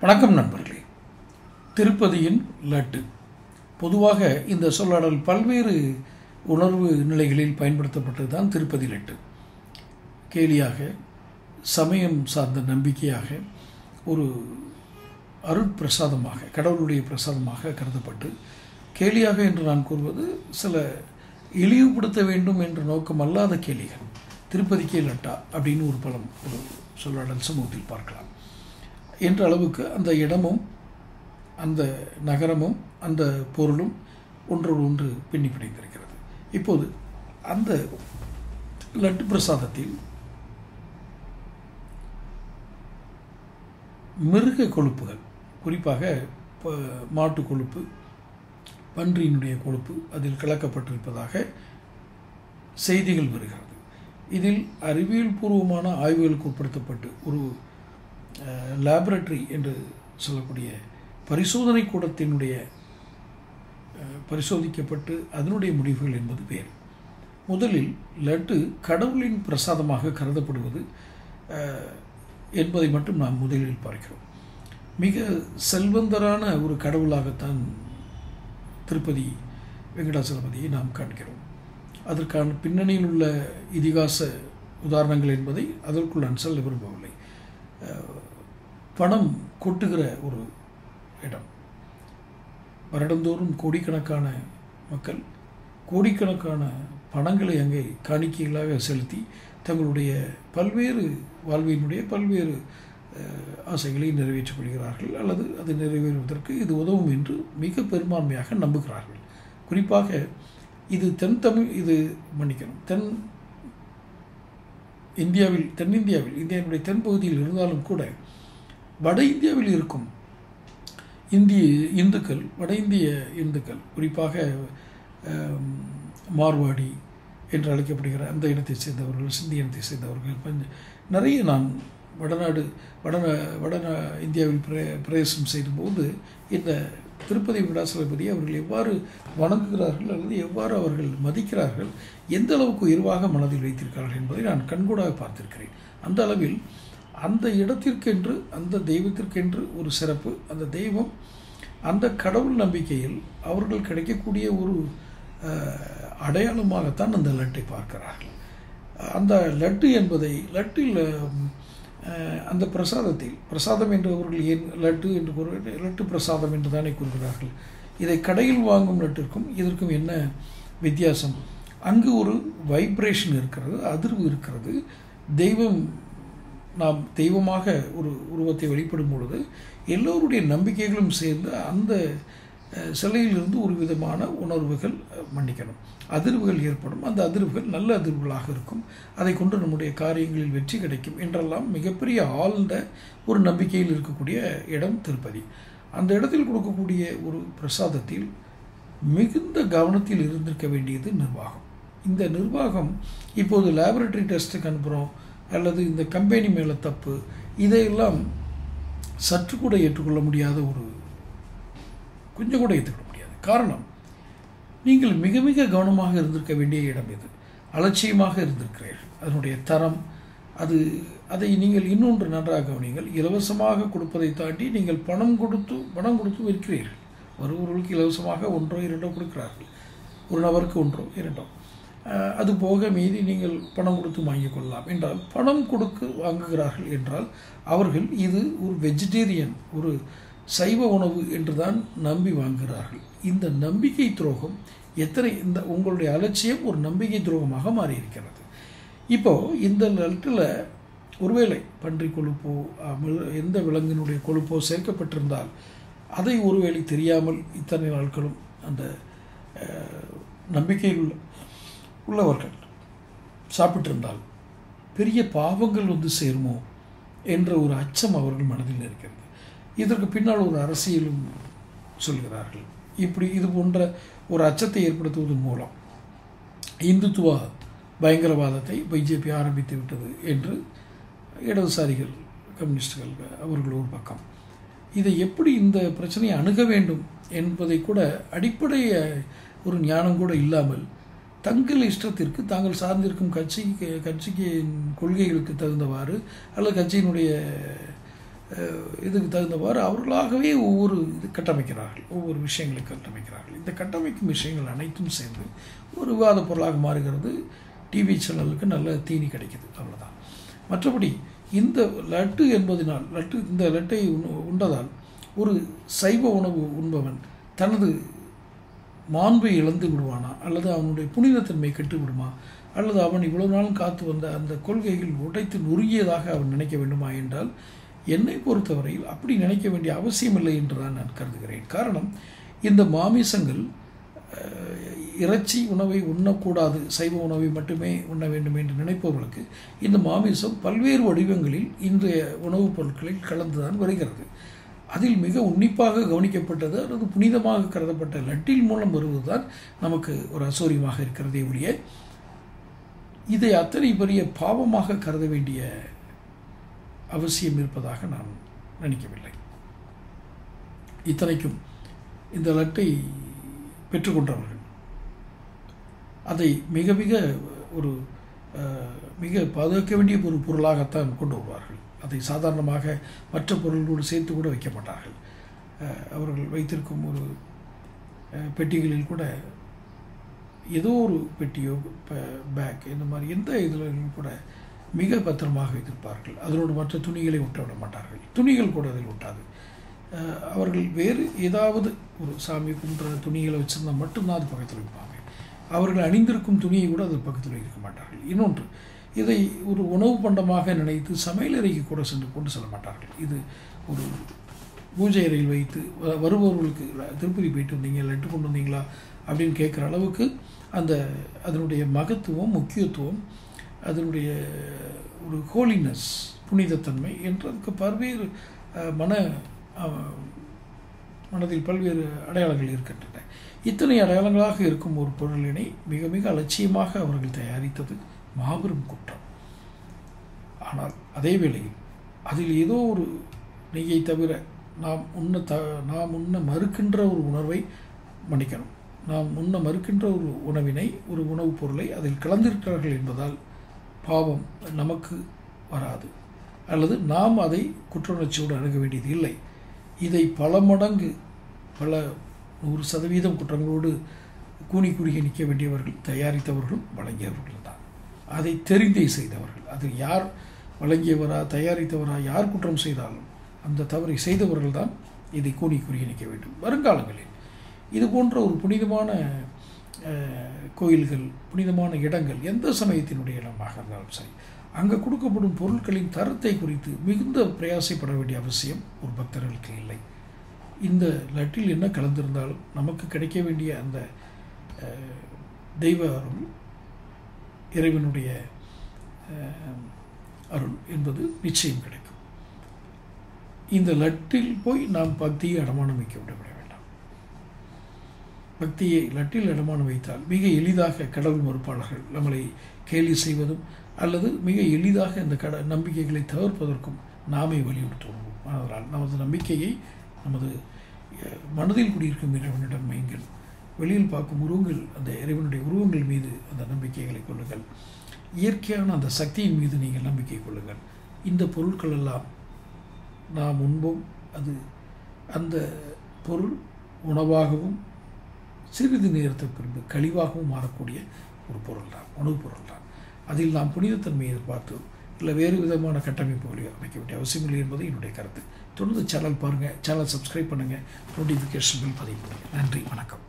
வணக்கம் நண்பர்களே. திருப்பதியின் லட்டு. பொதுவாக இந்த சொல்லாடல் பல்வேறு உணர்வு நிலைகளில் பயன்படுத்தப்பட்டது தான் திருப்பதி லட்டு. கேலியாக, சமயம் சார்ந்த நம்பிக்கையாக, ஒரு அருட்பிரசாதமாக, கடவுளுடைய பிரசாதமாக கருதப்பட்டு, கேலியாக என்று நான் கூறுவது சில இழிவுபடுத்த வேண்டும் என்ற நோக்கம் அல்லாத கேலிகள். திருப்பதிக்கே லட்டா அப்படின்னு ஒரு பலம், ஒரு சொல்லாடல் சமூகத்தில் பார்க்கலாம் என்ற அளவுக்கு அந்த இடமும் அந்த நகரமும் அந்த பொருளும் ஒன்றோடு ஒன்று பின்னி பிணைந்திருக்கிறது. இப்போது அந்த லட்டு பிரசாதத்தில் மிருக கொழுப்புகள், குறிப்பாக மாட்டு கொழுப்பு, பன்றியினுடைய கொழுப்பு அதில் கலக்கப்பட்டிருப்பதாக செய்திகள் வருகிறது. இதில் அறிவியல் பூர்வமான ஆய்வுகளுக்கு உட்படுத்தப்பட்டு ஒரு லேபரட்டரி என்று சொல்லக்கூடிய பரிசோதனை கூடத்தினுடைய பரிசோதிக்கப்பட்டு அதனுடைய முடிவுகள் என்பது வேறு. முதலில் லட்டு கடவுளின் பிரசாதமாக கருதப்படுவது என்பதை மட்டும் நாம் முதலில் பார்க்கிறோம். மிக செல்வந்தரான ஒரு கடவுளாகத்தான் திருப்பதி வெங்கடாசலபதியை நாம் காண்கிறோம். அதற்கான பின்னணியில் உள்ள இதிகாச உதாரணங்கள் என்பதை அதற்குள் நான் சொல்ல விரும்பவில்லை. பணம் கொட்டுகிற ஒரு இடம். வருடந்தோறும் கோடிக்கணக்கான மக்கள் கோடிக்கணக்கான பணங்களை அங்கே காணிக்கைகளாக செலுத்தி தங்களுடைய பல்வேறு வாழ்வினுடைய பல்வேறு ஆசைகளை நிறைவேற்றிக் கொள்கிறார்கள், அல்லது அது நிறைவேறுவதற்கு இது உதவும் என்று மிக பெரும்பான்மையாக நம்புகிறார்கள். குறிப்பாக இது தென்னிந்தியாவில் இந்தியாவுடைய தென்பகுதியில் இருந்தாலும் கூட வட இந்தியாவில் இருக்கும் வட இந்திய இந்துக்கள், குறிப்பாக மார்வாடி என்று அழைக்கப்படுகிற அந்த இனத்தை சேர்ந்தவர்கள், சிந்தி இனத்தை சேர்ந்தவர்கள் நிறைய நான் வட இந்தியாவில் பிரவேசம் செய்யும்போது இந்த திருப்பதி வெங்கடாசலபதி அவர்கள் எவ்வாறு வணங்குகிறார்கள் அல்லது எவ்வாறு அவர்கள் மதிக்கிறார்கள், எந்த அளவுக்கு உயர்வாக மனதில் வைத்திருக்கிறார்கள் என்பதை நான் கண்கூடாக பார்த்திருக்கிறேன். அந்த அளவில் அந்த இடத்திற்கென்று, அந்த தெய்வத்திற்கென்று ஒரு சிறப்பு. அந்த தெய்வம், அந்த கடவுள் நம்பிக்கையில் அவர்கள் கிடைக்கக்கூடிய ஒரு அடையாளமாகத்தான் அந்த லட்டை பார்க்கிறார்கள். அந்த லட்டு என்பதை லட்டில் அந்த பிரசாதம் என்று அவர்கள் ஏன் லட்டு என்று லட்டு பிரசாதம் என்று தானே கூறுகிறார்கள். இதை கடையில் வாங்கும் லட்டிற்கும் இதற்கும் என்ன வித்தியாசம்? அங்கு ஒரு வைப்ரேஷன் இருக்கிறது, அதிர்வு இருக்கிறது. நாம் தெய்வமாக ஒரு உருவத்தை வெளிப்படும் பொழுது எல்லோருடைய நம்பிக்கைகளும் சேர்ந்து அந்த சிலையிலிருந்து ஒரு விதமான உணர்வுகள், அதிர்வுகள் ஏற்படும். அந்த அதிர்வுகள் நல்ல அதிர்வுகளாக இருக்கும். அதை கொண்டு நம்முடைய காரியங்களில் வெற்றி கிடைக்கும் என்றெல்லாம் மிகப்பெரிய ஆழ்ந்த ஒரு நம்பிக்கையில் இருக்கக்கூடிய இடம் திருப்பதி. அந்த இடத்தில் கொடுக்கக்கூடிய ஒரு பிரசாதத்தில் மிகுந்த கவனத்தில் இருந்திருக்க வேண்டியது நிர்வாகம். இந்த நிர்வாகம் இப்போது லேபரட்டரி டெஸ்ட்டுக்கு அனுப்புகிறோம் அல்லது இந்த கம்பெனி மேலே தப்பு, இதையெல்லாம் சற்று கூட ஏற்றுக்கொள்ள முடியாத கொஞ்சம் கூட ஏற்றுக்கொள்ள முடியாது. காரணம், நீங்கள் மிக மிக கவனமாக இருந்திருக்க வேண்டிய இடம் இது. அலட்சியமாக இருந்திருக்கிறீர்கள். அதனுடைய தரம், அதை நீங்கள் இன்னொன்று நன்றாக கவனிங்கள். இலவசமாக கொடுப்பதை தாண்டி நீங்கள் பணம் கொடுத்து விற்கிறீர்கள். வருபவர்களுக்கு இலவசமாக 1 2 கொடுக்கிறார்கள். ஒரு நபருக்கு 1 2, அது போக மீதி நீங்கள் பணம் கொடுத்து வாங்கிக் கொள்ளலாம் என்றால், பணம் கொடுத்து வாங்குகிறார்கள் என்றால் அவர்கள் இது ஒரு வெஜிடேரியன், ஒரு சைவ உணவு என்றுதான் நம்பி வாங்குகிறார்கள். இந்த நம்பிக்கை துரோகம் உங்களுடைய அலட்சியம் ஒரு நம்பிக்கை துரோகமாக மாறியிருக்கிறது. இப்போது இந்த லட்டில் ஒருவேளை பன்றி கொழுப்போ எந்த விலங்கினுடைய கொழுப்போ சேர்க்கப்பட்டிருந்தால், அதை ஒருவேளை தெரியாமல் இத்தனை நாட்களும் அந்த நம்பிக்கையில் உள்ளவர்கள் சாப்பிட்டிருந்தால் பெரிய பாவங்கள் சேருமோ என்ற ஒரு அச்சம் அவர்கள் மனதில் இருக்கிறது. இதற்கு பின்னால் ஒரு அரசியலும் சொல்கிறார்கள். இது போன்ற ஒரு அச்சத்தை ஏற்படுத்துவதன் மூலம் இந்துத்துவ பயங்கரவாதத்தை பிஜேபி ஆரம்பித்து விட்டது என்று இடதுசாரிகள், கம்யூனிஸ்டுகள் அவர்கள் ஒரு பக்கம். இதை எப்படி இந்த பிரச்சனையை அணுக வேண்டும் என்பதை கூட அடிப்படைய ஒரு ஞானம் கூட இல்லாமல் தங்கள் இஷ்டத்திற்கு தாங்கள் சார்ந்திருக்கும் கட்சிக்கு கொள்கைகளுக்கு தகுந்தவாறு அல்லது கட்சியினுடைய இதுக்கு தகுந்தவாறு அவர்களாகவே ஒவ்வொரு இது கட்டமைக்கிறார்கள், ஒவ்வொரு விஷயங்களை கட்டமைக்கிறார்கள். இந்த கட்டமைக்கும் விஷயங்கள் அனைத்தும் சேர்ந்து ஒரு விவாத பொருளாக மாறுகிறது. டிவி சேனலுக்கு நல்ல தீனி கிடைக்கிது, அவ்வளோதான். மற்றபடி இந்த லட்டு என்பதனால் இந்த லட்டை உண்டதால் ஒரு சைவ உணவு உண்பவன் தனது மாண்பை இழந்து விடுவானா, அல்லது அவனுடைய புனிதத்தன்மை கெட்டு விடுமா, அல்லது அவன் இவ்வளவு நாளும் காத்து வந்த அந்த கொள்கைகள் உடைத்து நொறுங்கியதாக அவன் நினைக்க வேண்டுமா என்றால் என்னை பொறுத்தவரையில் அப்படி நினைக்க வேண்டிய அவசியமில்லை என்று தான் நான் கருதுகிறேன். காரணம், இந்த மாமிசங்கள் இறைச்சி உணவை உண்ணக்கூடாது, சைவ உணவை மட்டுமே உண்ண வேண்டும் என்று நினைப்பவர்களுக்கு இந்த மாமிசம் பல்வேறு வடிவங்களில் இன்றைய உணவுப் பொருட்களில் கலந்துதான் வருகிறது. அதில் மிக உன்னிப்பாக கவனிக்கப்பட்டது அல்லது புனிதமாக கருதப்பட்ட லட்டில் மூலம் வருவதுதான் நமக்கு ஒரு அசௌரியமாக இருக்கிறதே ஒழிய இதை அத்தனை பெரிய பாவமாக கருத வேண்டிய அவசியம் இருப்பதாக நான் நினைக்கவில்லை. இத்தனைக்கும் இந்த லட்டை பெற்றுக்கொண்டவர்கள் அதை மிக மிக ஒரு மிக பாதுகாக்க வேண்டிய ஒரு பொருளாகத்தான் கொண்டு வருவார்கள். அதை சாதாரணமாக மற்ற பொருள்களோடு சேர்த்து கூட வைக்க மாட்டார்கள். அவர்கள் வைத்திருக்கும் ஒரு பெட்டிகளில் கூட ஏதோ ஒரு பெட்டியோ பேக் இந்த மாதிரி எந்த இதிலும் கூட மிக பத்திரமாக வைத்திருப்பார்கள். அதனோடு மற்ற துணிகளை ஒட்ட விட மாட்டார்கள். துணிகள் கூட அதில் ஒட்டாது. அவர்கள் வேறு ஏதாவது ஒரு சாமி கும்பிட்ற துணிகளை வச்சுருந்தால் மட்டும்தான் அது பக்கத்தில் வைப்பாங்க. அவர்கள் அணிந்திருக்கும் துணியை கூட அது பக்கத்தில் இருக்க மாட்டார்கள். இன்னொன்று, இதை ஒரு உணவு பண்டமாக நினைத்து சமையலறைக்கு கூட சென்று கொண்டு செல்ல மாட்டார்கள். இது ஒரு பூஜை அறையில் வைத்து வருபவர்களுக்கு திருப்பதி போயிட்டு வந்தீங்க, லட்டு கொண்டு வந்தீங்களா அப்படின்னு கேட்குற அளவுக்கு அதனுடைய மகத்துவம், முக்கியத்துவம், அதனுடைய ஒரு ஹோலினஸ், புனிதத்தன்மை என்றதுக்கு பல்வேறு மனதில் பல்வேறு அடையாளங்கள் இருக்கின்றன. இத்தனை அடையாளங்களாக இருக்கும் ஒரு பொருளினை மிக மிக அலட்சியமாக அவர்கள் தயாரித்தது மாபெரும் குற்றம். ஆனால் அதே வேளையில் அதில் ஏதோ ஒரு நெய்யை தவிர நாம் உண்ண மறுக்கின்ற ஒரு உணர்வை மன்னிக்கணும், நாம் உண்ண மறுக்கின்ற ஒரு உணவினை, ஒரு உணவுப் பொருளை அதில் கலந்திருக்கிறார்கள் என்பதால் பாவம் நமக்கு வராது, அல்லது நாம் அதை குற்றவுணர்ச்சியோடு அணுக வேண்டியது இல்லை. இதை பல மடங்கு, பல 100% குற்றங்களோடு கூனி குறுகி நிற்க வேண்டியவர்கள் தயாரித்தவர்களும் வழங்கியவர்கள் தான். அதை தெரிந்தே செய்தவர்கள். அது யார் வழங்கியவரா தயாரித்தவரா யார் குற்றம் செய்தாலும் அந்த தவறை செய்தவர்கள் தான் இதை கூனி குறுகி நிற்க வேண்டும். வருங்காலங்களில் இது போன்ற ஒரு புனிதமான கோயில்கள், புனிதமான இடங்கள், எந்த சமயத்தினுடைய இடமாக இருந்தாலும் சரி, அங்கே கொடுக்கப்படும் பொருட்களின் தரத்தை குறித்து மிகுந்த பிரயாசைப்பட வேண்டிய அவசியம் ஒரு பக்தர்களுக்கு இல்லை. இந்த லட்டில் என்ன கலந்திருந்தாலும் நமக்கு கிடைக்க வேண்டிய அந்த தெய்வ அருள், இறைவனுடைய அருள் என்பது நிச்சயம் கிடைக்கும். இந்த லட்டில் போய் நாம் பக்தியை அடமானம் வைக்க விட வேண்டாம். பக்தியை லட்டில் அடமானம் வைத்தால் மிக எளிதாக கடவுள் மறுப்பாளர்கள் நம்மளை கேலி செய்வதும் அல்லது மிக எளிதாக இந்த நம்பிக்கைகளை தவிர்ப்பதற்கும் நாமே வலியுறுத்துவோம். அதனால் நமது நம்பிக்கையை நமது மனதில் குடியிருக்கும் இறைவனிடம் வையுங்கள். வெளியில் பார்க்கும் உருவங்கள், அந்த இறைவனுடைய உருவங்கள் மீது அந்த நம்பிக்கைகளை கொள்ளுங்கள். இயற்கையான அந்த சக்தியின் மீது நீங்கள் நம்பிக்கை கொள்ளுங்கள். இந்த பொருட்கள் எல்லாம் நாம் உண்போம், அது அந்த பொருள் உணவாகவும் சிறிது நேரத்திற்கு பின்பு கழிவாகவும் மாறக்கூடிய ஒரு பொருள் தான், உணவுப் பொருள் தான். அதில் நாம் புனிதத்தன்மையை எதிர்பார்த்து இல்லை வேறு விதமான கட்டமைப்புகளை அமைக்க வேண்டிய அவசியமில்லை என்பது என்னுடைய கருத்து. தொடர்ந்து சேனல் பாருங்கள், சேனல் சப்ஸ்கிரைப் பண்ணுங்கள், நோட்டிஃபிகேஷன் பில் பதிவு பண்ணுங்கள். நன்றி, வணக்கம்.